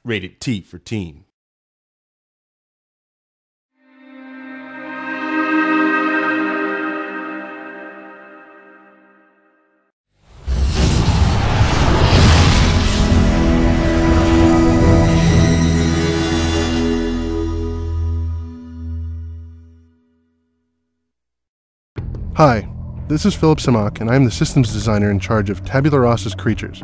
Rated T for teen. Hi, this is Philip Simak, and I am the systems designer in charge of Tabula Rasa's creatures.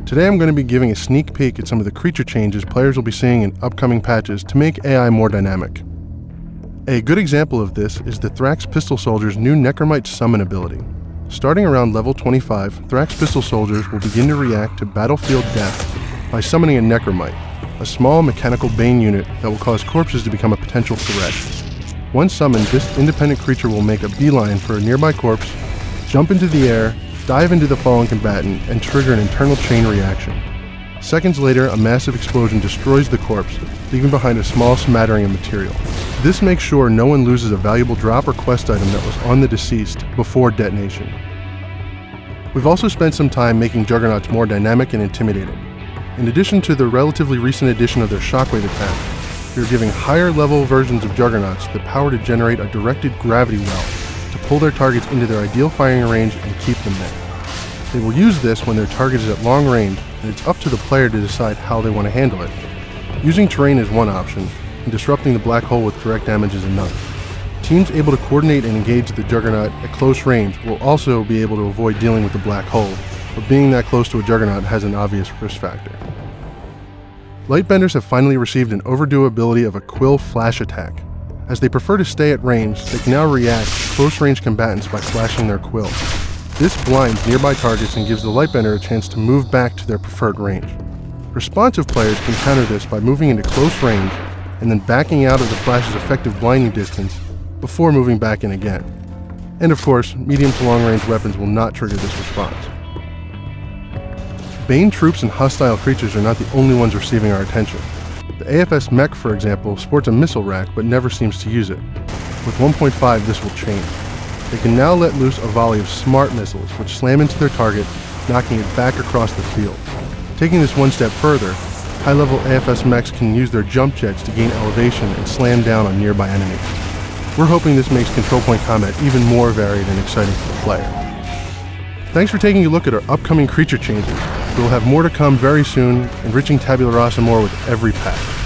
Today I'm going to be giving a sneak peek at some of the creature changes players will be seeing in upcoming patches to make AI more dynamic. A good example of this is the Thrax Pistol Soldier's new Necromite summon ability. Starting around level 25, Thrax Pistol Soldiers will begin to react to battlefield death by summoning a Necromite, a small mechanical bane unit that will cause corpses to become a potential threat. Once summoned, this independent creature will make a beeline for a nearby corpse, jump into the air, dive into the fallen combatant, and trigger an internal chain reaction. Seconds later, a massive explosion destroys the corpse, leaving behind a small smattering of material. This makes sure no one loses a valuable drop or quest item that was on the deceased before detonation. We've also spent some time making Juggernauts more dynamic and intimidating. In addition to the relatively recent addition of their shockwave attack, we are giving higher level versions of Juggernauts the power to generate a directed gravity well to pull their targets into their ideal firing range and keep them there. They will use this when their target is at long range, and it's up to the player to decide how they want to handle it. Using terrain is one option, and disrupting the black hole with direct damage is another. Teams able to coordinate and engage the Juggernaut at close range will also be able to avoid dealing with the black hole, but being that close to a Juggernaut has an obvious risk factor. Lightbenders have finally received an overdue ability of a Quill Flash attack. As they prefer to stay at range, they can now react to close-range combatants by flashing their Quill. This blinds nearby targets and gives the Lightbender a chance to move back to their preferred range. Responsive players can counter this by moving into close range and then backing out of the Flash's effective blinding distance before moving back in again. And of course, medium to long-range weapons will not trigger this response. Bane troops and hostile creatures are not the only ones receiving our attention. The AFS mech, for example, sports a missile rack but never seems to use it. With 1.5, this will change. They can now let loose a volley of smart missiles which slam into their target, knocking it back across the field. Taking this one step further, high-level AFS mechs can use their jump jets to gain elevation and slam down on nearby enemies. We're hoping this makes control point combat even more varied and exciting for the player. Thanks for taking a look at our upcoming creature changes. We'll have more to come very soon, enriching Tabula Rasa more with every pack.